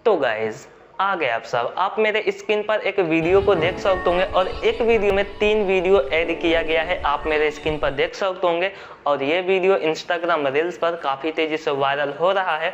तो गाइज आ गए आप सब। आप मेरे स्क्रीन पर एक वीडियो को देख सकते होंगे और एक वीडियो में 3 वीडियो ऐड किया गया है, आप मेरे स्क्रीन पर देख सकते होंगे। और ये वीडियो इंस्टाग्राम रील्स पर काफ़ी तेज़ी से वायरल हो रहा है।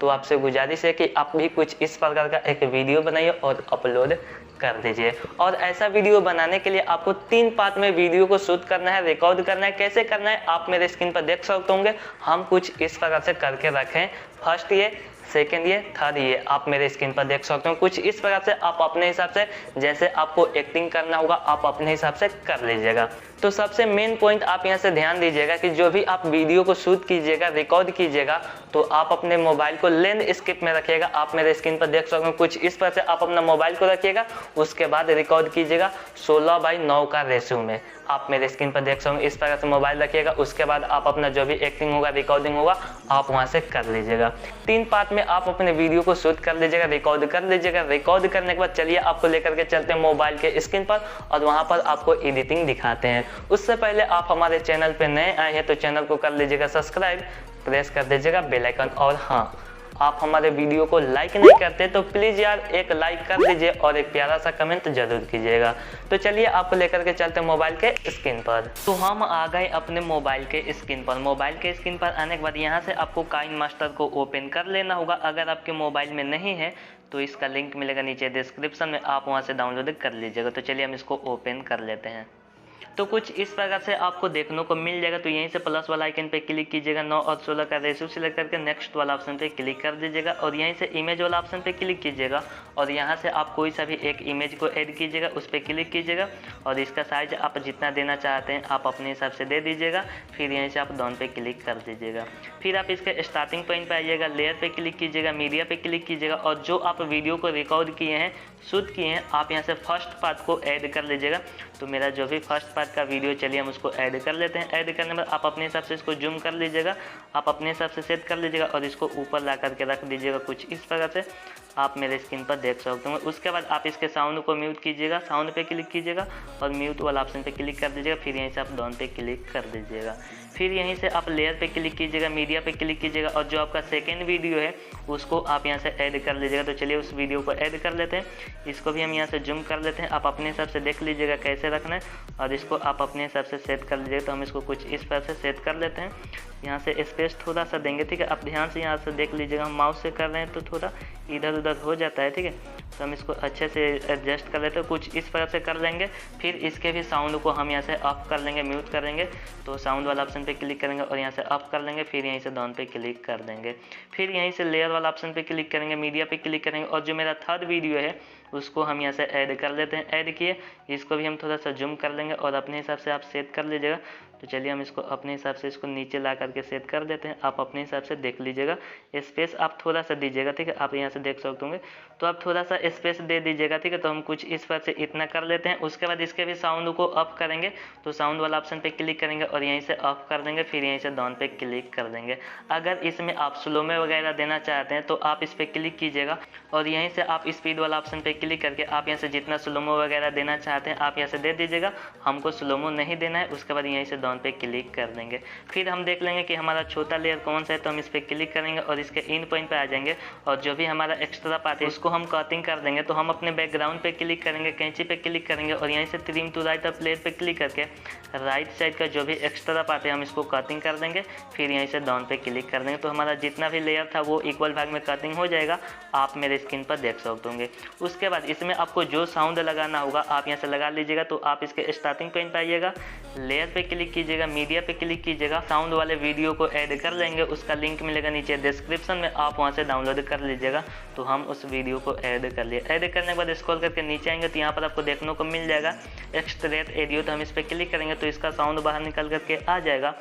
तो आपसे गुजारिश है कि आप भी कुछ इस प्रकार का एक वीडियो बनाइए और अपलोड कर दीजिए। और ऐसा वीडियो बनाने के लिए आपको 3 पार्ट में वीडियो को शूट करना है, रिकॉर्ड करना है। कैसे करना है आप मेरे स्क्रीन पर देख सकते होंगे। हम कुछ इस प्रकार से करके रखें, फर्स्ट ये, सेकेंड ये, थर्ड ये, आप मेरे स्क्रीन पर देख सकते हो। कुछ इस प्रकार से आप अपने हिसाब से, जैसे आपको एक्टिंग करना होगा आप अपने हिसाब से कर लीजिएगा। तो सबसे मेन पॉइंट आप यहाँ से ध्यान दीजिएगा कि जो भी आप वीडियो को शूट कीजिएगा, रिकॉर्ड कीजिएगा, तो आप अपने मोबाइल को लैंडस्केप में रखिएगा। आप मेरे स्क्रीन पर देख सकते हो कुछ इस प्रकार से आप अपना मोबाइल को रखिएगा, उसके बाद रिकॉर्ड कीजिएगा 16:9 का रेशियो में। आप मेरे स्क्रीन पर देख सकते हो इस प्रकार से मोबाइल रखिएगा, उसके बाद आप अपना जो भी एक्टिंग होगा, रिकॉर्डिंग होगा, आप वहाँ से कर लीजिएगा। 3 पार्ट में आप अपने वीडियो को शूट कर लीजिएगा, रिकॉर्ड कर लीजिएगा। रिकॉर्ड करने के बाद चलिए आपको लेकर के चलते हैं मोबाइल के स्क्रीन पर और वहाँ पर आपको एडिटिंग दिखाते हैं। उससे पहले आप हमारे चैनल पर नए आए हैं तो चैनल को कर लीजिएगा सब्सक्राइब, प्रेस कर दीजिएगा बेल आइकन। और हाँ, आप हमारे वीडियो को लाइक नहीं करते तो प्लीज़ यार एक लाइक कर दीजिए और एक प्यारा सा कमेंट जरूर कीजिएगा। तो चलिए आपको लेकर के चलते हैं मोबाइल के स्क्रीन पर। तो हम आ गए अपने मोबाइल के स्क्रीन पर। मोबाइल के स्क्रीन पर आने के बाद यहाँ से आपको काइनमास्टर को ओपन कर लेना होगा। अगर आपके मोबाइल में नहीं है तो इसका लिंक मिलेगा नीचे डिस्क्रिप्शन में, आप वहाँ से डाउनलोड कर लीजिएगा। तो चलिए हम इसको ओपन कर लेते हैं। तो कुछ इस प्रकार से आपको देखने को मिल जाएगा। तो यहीं से प्लस वाला आइकन पे क्लिक कीजिएगा, 9 और 16 का रेशियो सिलेक्ट करके नेक्स्ट वाला ऑप्शन पे क्लिक कर दीजिएगा और यहीं से इमेज वाला ऑप्शन पे क्लिक कीजिएगा और यहाँ से आप कोई सा भी एक इमेज को ऐड कीजिएगा, उस पर क्लिक कीजिएगा और इसका साइज आप जितना देना चाहते हैं आप अपने हिसाब से दे दीजिएगा। फिर यहीं से आप डाउन पे क्लिक कर दीजिएगा। फिर आप इसके स्टार्टिंग पॉइंट पे आइएगा, लेयर पे क्लिक कीजिएगा, मीडिया पे क्लिक कीजिएगा और जो आप वीडियो को रिकॉर्ड किए हैं, शूट किए हैं, आप यहाँ से फर्स्ट पार्ट को ऐड कर लीजिएगा। तो मेरा जो भी फर्स्ट पार्ट का वीडियो, चलिए हम उसको ऐड कर लेते हैं। ऐड करने में आप अपने हिसाब से इसको जूम कर लीजिएगा, आप अपने हिसाब से सेट कर लीजिएगा और इसको ऊपर ला करके रख दीजिएगा कुछ इस प्रकार से, आप मेरे स्क्रीन पर देख सकते हो। उसके बाद आप इसके साउंड को म्यूट कीजिएगा, साउंड पे क्लिक कीजिएगा और म्यूट वाला ऑप्शन पे क्लिक कर दीजिएगा। फिर यहीं से आप डाउन पे क्लिक कर दीजिएगा। फिर यहीं से आप लेयर पे क्लिक कीजिएगा, मीडिया पे क्लिक कीजिएगा और जो आपका सेकेंड वीडियो है उसको आप यहाँ से ऐड कर लीजिएगा। तो चलिए उस वीडियो को ऐड कर लेते हैं। इसको भी हम यहाँ से जूम कर लेते हैं, आप अपने हिसाब से देख लीजिएगा कैसे रखना है और इसको आप अपने हिसाब से सेट कर लीजिएगा। तो हम इसको कुछ इस प्रकार से सेट कर लेते हैं। यहाँ से स्पेस थोड़ा सा देंगे, ठीक है। आप ध्यान से यहाँ से देख लीजिएगा, हम माउस से कर रहे हैं तो थोड़ा इधर उधर हो जाता है, ठीक है। तो हम इसको अच्छे से एडजस्ट कर लेते हैं, कुछ इस प्रकार से कर लेंगे। फिर इसके भी साउंड को हम यहाँ से ऑफ कर लेंगे, म्यूट करेंगे। तो साउंड वाला ऑप्शन पे क्लिक करेंगे और यहाँ से ऑफ कर लेंगे। फिर यहीं से डाउन पे क्लिक कर देंगे। फिर यहीं से लेयर वाला ऑप्शन पे क्लिक करेंगे, मीडिया पे क्लिक करेंगे और जो मेरा थर्ड वीडियो है उसको हम यहाँ से ऐड कर लेते हैं। ऐड किए, इसको भी हम थोड़ा सा जूम कर लेंगे और अपने हिसाब से आप सेट कर लीजिएगा। तो चलिए हम इसको अपने हिसाब से इसको नीचे ला करके सेट कर देते हैं। आप अपने हिसाब से देख लीजिएगा, स्पेस आप थोड़ा सा दीजिएगा, ठीक है। आप यहाँ से देख सकते होंगे तो आप थोड़ा सा स्पेस दे दीजिएगा, ठीक है। तो हम कुछ इस प्रकार से इतना कर लेते हैं। उसके बाद इसके भी साउंड को ऑफ करेंगे, तो साउंड वाला ऑप्शन पे क्लिक करेंगे और यहीं से ऑफ कर देंगे। फिर यहीं से डाउन पे क्लिक कर देंगे। अगर इसमें आप स्लो में वगैरह देना चाहते हैं तो आप इस पर क्लिक कीजिएगा और यहीं से आप स्पीड वाला ऑप्शन पे क्लिक करके आप यहाँ से जितना स्लोमो वगैरह देना चाहते हैं आप यहाँ से दे दीजिएगा। हमको स्लोमो नहीं देना है। उसके बाद यहीं से डाउन पे क्लिक कर देंगे। फिर हम देख लेंगे कि हमारा छोटा लेयर कौन सा है, तो हम इस पर क्लिक करेंगे और इसके इन पॉइंट पे आ जाएंगे और जो भी हमारा एक्स्ट्रा पार्ट है उसको हम कटिंग कर देंगे। तो हम अपने बैकग्राउंड पे क्लिक करेंगे, कैंची पे क्लिक करेंगे और यहीं से trim to right of layer पे क्लिक करके राइट साइड का जो भी एक्स्ट्रा पार्ट है हम इसको कटिंग कर देंगे। फिर यहीं से डाउन पे क्लिक कर देंगे। तो हमारा जितना भी लेयर था वो इक्वल भाग में कटिंग हो जाएगा, आप मेरे स्क्रीन पर देख सकते होंगे। उसके बाद इसमें आपको जो साउंड लगाना होगा आप यहाँ से लगा लीजिएगा। तो आप इसके स्टार्टिंग पॉइंट पे आइएगा, लेयर पे क्लिक कीजिएगा, मीडिया पे क्लिक कीजिएगा, साउंड वाले वीडियो को ऐड कर लेंगे। उसका लिंक मिलेगा नीचे डिस्क्रिप्शन में, आप वहाँ से डाउनलोड कर लीजिएगा। तो हम उस वीडियो को ऐड कर लिए। ऐड करने के बाद स्क्रॉल करके नीचे आएंगे तो यहाँ पर आपको देखने को मिल जाएगा एक्सट्रैक्ट ऑडियो। तो हम इस पर क्लिक करेंगे तो इसका साउंड बाहर निकल करके आ जाएगा।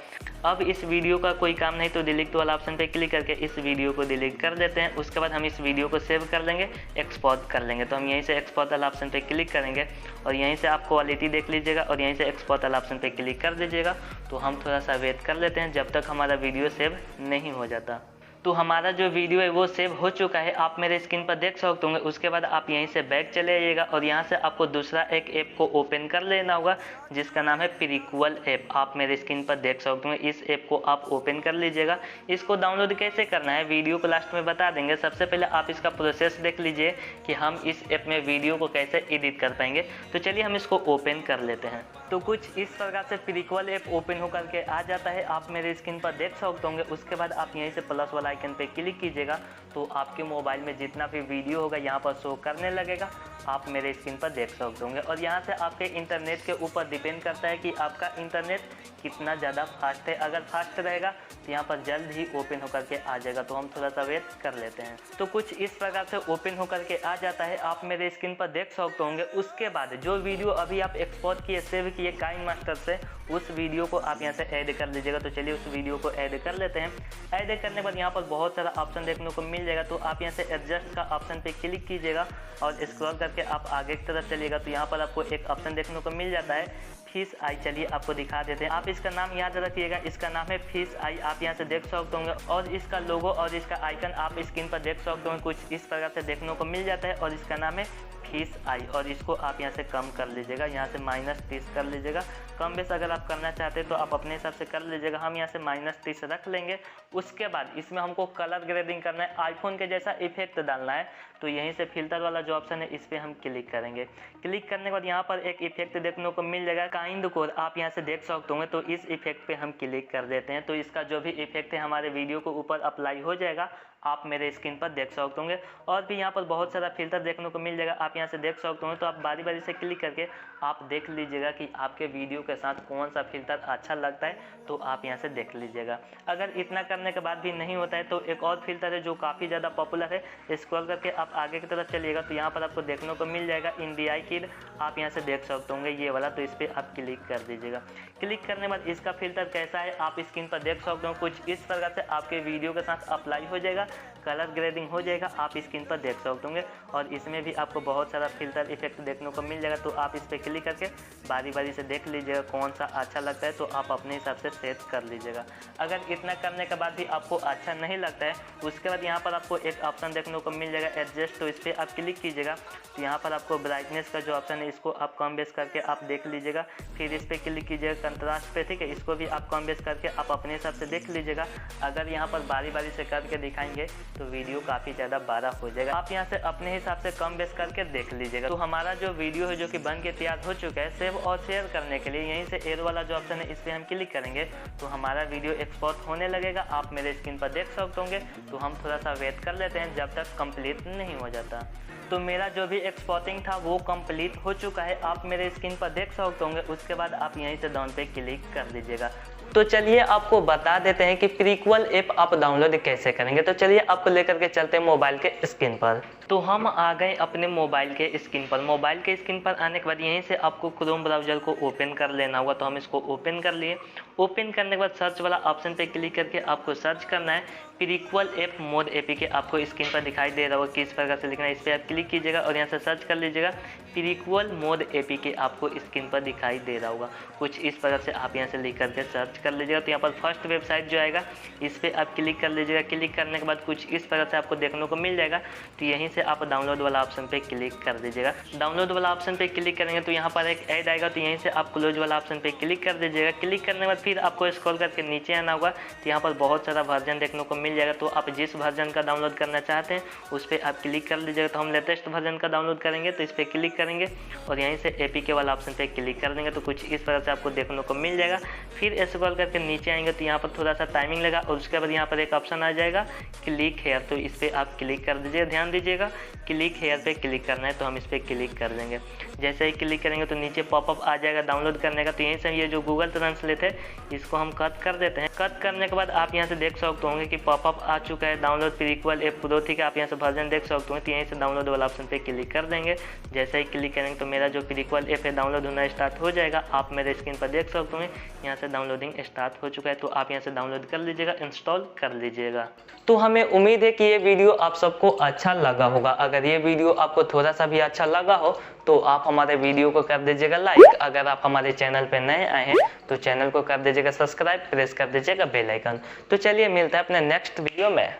अब इस वीडियो का कोई काम नहीं तो डिलीट वाला ऑप्शन पे क्लिक करके इस वीडियो को डिलीट कर देते हैं। उसके बाद हम इस वीडियो को सेव कर लेंगे, एक्सपोर्ट कर लेंगे। तो हम यहीं से एक्सपोर्ट वाला ऑप्शन पे क्लिक करेंगे और यहीं से आप क्वालिटी देख लीजिएगा और यहीं से एक्सपोर्ट वाला ऑप्शन पे क्लिक कर दीजिएगा। तो हम थोड़ा सा वेट कर लेते हैं जब तक हमारा वीडियो सेव नहीं हो जाता। तो हमारा जो वीडियो है वो सेव हो चुका है, आप मेरे स्क्रीन पर देख सकते होंगे। उसके बाद आप यहीं से बैक चले आइएगा और यहाँ से आपको दूसरा एक ऐप को ओपन कर लेना होगा जिसका नाम है प्रीक्वल ऐप। आप मेरे स्क्रीन पर देख सकते होंगे, इस ऐप को आप ओपन कर लीजिएगा। इसको डाउनलोड कैसे करना है वीडियो को लास्ट में बता देंगे। सबसे पहले आप इसका प्रोसेस देख लीजिए कि हम इस ऐप में वीडियो को कैसे एडिट कर पाएंगे। तो चलिए हम इसको ओपन कर लेते हैं। तो कुछ इस प्रकार से प्रीक्वल ऐप ओपन होकर के आ जाता है, आप मेरे स्क्रीन पर देख सकते होंगे। उसके बाद आप यहीं से प्लस वाला आइकन पे क्लिक कीजिएगा तो आपके मोबाइल में जितना भी वीडियो होगा यहाँ पर शो करने लगेगा, आप मेरे स्क्रीन पर देख सकते होंगे। और यहाँ से आपके इंटरनेट के ऊपर डिपेंड करता है कि आपका इंटरनेट कितना ज़्यादा फास्ट है। अगर फास्ट रहेगा तो यहाँ पर जल्द ही ओपन होकर के आ जाएगा, तो हम थोड़ा सा वेट कर लेते हैं। तो कुछ इस प्रकार से ओपन होकर के आ जाता है, आप मेरे स्क्रीन पर देख सकते होंगे। उसके बाद जो वीडियो अभी आप एक्सपोर्ट किए, सेव किए काइनमास्टर से, उस वीडियो को आप यहाँ से ऐड कर लीजिएगा। तो चलिए उस वीडियो को ऐड कर लेते हैं। ऐड करने के बाद यहाँ पर बहुत सारा ऑप्शन देखने को मिल जाएगा, तो आप यहाँ से एडजस्ट का ऑप्शन पे क्लिक कीजिएगा और स्क्रॉल करके आप आगे की तरफ चलिएगा। तो यहाँ पर आपको एक ऑप्शन देखने को मिल जाता है फिश आई। चलिए आपको दिखा देते हैं। आप इसका नाम याद रखिएगा, इसका नाम है फिश आई। आप यहाँ से देख सकते होंगे और इसका लोगो और इसका आइकन आप स्क्रीन पर देख सकते होंगे, कुछ इस प्रकार से देखने को मिल जाता है। और इसका नाम है फिश आई और इसको आप यहाँ से कम कर लीजिएगा, यहाँ से -30 कर लीजिएगा। कम बेस अगर आप करना चाहते हैं तो आप अपने हिसाब से कर लीजिएगा। हम यहाँ से -30 रख लेंगे। उसके बाद इसमें हमको कलर ग्रेडिंग करना है, आईफोन के जैसा इफेक्ट डालना है। तो यहीं से फिल्टर वाला जो ऑप्शन है इस पर हम क्लिक करेंगे। क्लिक करने के बाद यहाँ पर एक इफेक्ट देखने को मिल जाएगा काइंड कोर, आप यहाँ से देख सकते होंगे। तो इस इफेक्ट पे हम क्लिक कर देते हैं। तो इसका जो भी इफेक्ट है हमारे वीडियो को ऊपर अप्लाई हो जाएगा, आप मेरे स्क्रीन पर देख सकते होंगे। और भी यहाँ पर बहुत सारा फिल्टर देखने को मिल जाएगा, आप यहाँ से देख सकते होंगे। तो आप बारी बारी से क्लिक करके आप देख लीजिएगा कि आपके वीडियो के साथ कौन सा फिल्टर अच्छा लगता है, तो आप यहाँ से देख लीजिएगा। अगर इतना करने के बाद भी नहीं होता है तो एक और फिल्टर है जो काफ़ी ज़्यादा पॉपुलर है, स्क्रॉल करके आप आगे की तरफ चलिएगा। तो यहाँ पर आपको देखने को मिल जाएगा इंडिया किड, आप यहाँ से देख सकते होंगे ये वाला। तो इस पर आप क्लिक कर दीजिएगा। क्लिक करने के बाद इसका फिल्टर कैसा है आप स्क्रीन पर देख सकते हो, कुछ इस प्रकार से आपके वीडियो के साथ अप्लाई हो जाएगा, कलर ग्रेडिंग हो जाएगा, आप स्क्रीन पर देख सकते होंगे। और इसमें भी आपको बहुत सारा फिल्टर इफेक्ट देखने को मिल जाएगा। तो आप इस पर क्लिक करके बारी बारी से देख लीजिएगा कौन सा अच्छा लगता है, तो आप अपने हिसाब से सेट कर लीजिएगा। अगर इतना करने के बाद भी आपको अच्छा नहीं लगता है, उसके बाद यहाँ पर आपको एक ऑप्शन देखने को मिल जाएगा एडजस्ट। तो इस पर आप क्लिक कीजिएगा। तो यहाँ पर आपको ब्राइटनेस का जो ऑप्शन है इसको आप कम बेस करके आप देख लीजिएगा। फिर इस पर क्लिक कीजिएगा कंट्रास्ट पे, ठीक है, इसको भी आप कम बेस करके आप अपने हिसाब से देख लीजिएगा। अगर यहाँ पर बारी बारी से करके दिखाएंगे तो वीडियो काफ़ी ज़्यादा बड़ा हो जाएगा, आप यहाँ से अपने हिसाब से कम बेस करके देख लीजिएगा। तो हमारा जो वीडियो है जो कि बन के तैयार हो चुका है, सेव और शेयर करने के लिए यहीं से एयर वाला जो ऑप्शन है इस पर हम क्लिक करेंगे तो हमारा वीडियो एक्सपोर्ट होने लगेगा, आप मेरे स्क्रीन पर देख सकते होंगे। तो हम थोड़ा सा वेट कर लेते हैं जब तक कंप्लीट नहीं हो जाता। तो मेरा जो भी एक्सपोर्टिंग था वो कंप्लीट हो चुका है, आप मेरे स्क्रीन पर देख सकते होंगे। उसके बाद आप यहीं से डाउन पे क्लिक कर लीजिएगा। तो चलिए आपको बता देते हैं कि प्रीक्वल ऐप आप डाउनलोड कैसे करेंगे। तो चलिए आपको लेकर के चलते हैं मोबाइल के स्क्रीन पर। तो हम आ गए अपने मोबाइल के स्क्रीन पर। मोबाइल के स्क्रीन पर आने के बाद यहीं से आपको क्रोम ब्राउज़र को ओपन कर लेना होगा। तो हम इसको ओपन कर लिए। ओपन करने के बाद सर्च वाला ऑप्शन पे क्लिक करके आपको सर्च करना है प्रीक्वल ऐप मोड एपीके। आपको स्क्रीन पर दिखाई दे रहा होगा किस प्रकार से लिखना है, इस पर आप क्लिक कीजिएगा और यहाँ से सर्च कर लीजिएगा प्रीक्वल मोड एपीके। आपको स्क्रीन पर दिखाई दे रहा होगा, कुछ इस प्रकार से आप यहाँ से लिख करके सर्च कर लीजिएगा। तो यहाँ पर फर्स्ट वेबसाइट जो आएगा इस पर आप क्लिक कर लीजिएगा। क्लिक करने के बाद कुछ इस प्रकार से आपको देखने को मिल जाएगा। तो यहीं से आप डाउनलोड वाला ऑप्शन पे क्लिक कर दीजिएगा। डाउनलोड वाला ऑप्शन पे क्लिक करेंगे तो यहाँ पर एक ऐड आएगा, तो यहीं से आप क्लोज वाला ऑप्शन पे क्लिक कर दीजिएगा। क्लिक करने के बाद फिर आपको स्क्रॉल करके नीचे आना होगा। तो यहाँ पर बहुत सारा वर्जन देखने को मिल जाएगा। तो आप जिस वर्जन का डाउनलोड करना चाहते हैं उस पर आप क्लिक कर लीजिएगा। तो हम लेटेस्ट वर्जन का डाउनलोड करेंगे, तो इस पर क्लिक करेंगे और यहीं से एपीके वाला ऑप्शन पे क्लिक कर देंगे। तो कुछ इस तरह से आपको देखने को मिल जाएगा। फिर स्क्रॉल करके नीचे आएंगे तो यहाँ पर थोड़ा सा टाइमिंग लगा और उसके बाद यहाँ पर एक ऑप्शन आ जाएगा क्लिक हेयर। तो इस पर आप क्लिक कर दीजिए। ध्यान दीजिएगा क्लिक हेयर पे क्लिक करना है, तो हम इस पर क्लिक कर देंगे। जैसे ही क्लिक करेंगे तो नीचे पॉपअप आ जाएगा डाउनलोड करने का। तो यहीं से ये जो गूगल ट्रांसलेट है इसको हम कट कर देते हैं। कट करने के बाद आप यहाँ से देख सकते होंगे कि पॉपअप आ चुका है डाउनलोड प्रीक्वल ऐप प्रो, ठीक है। आप यहाँ से वर्जन देख सकते हो। तो यहीं से डाउनलोड वाला ऑप्शन पे क्लिक कर देंगे। जैसे ही क्लिक करेंगे तो मेरा जो प्रीक्वल ऐप है डाउनलोड होना स्टार्ट हो जाएगा। आप मेरे स्क्रीन पर देख सकते हो यहाँ से डाउनलोडिंग स्टार्ट हो चुका है। तो आप यहाँ से डाउनलोड कर लीजिएगा, इंस्टॉल कर लीजिएगा। तो हमें उम्मीद है कि ये वीडियो आप सबको अच्छा लगा होगा। अगर ये वीडियो आपको थोड़ा सा भी अच्छा लगा हो तो आप हमारे वीडियो को कर दीजिएगा लाइक। अगर आप हमारे चैनल पे नए आए हैं तो चैनल को कर दीजिएगा सब्सक्राइब, प्रेस कर दीजिएगा बेल आइकन। तो चलिए मिलते हैं अपने नेक्स्ट वीडियो में।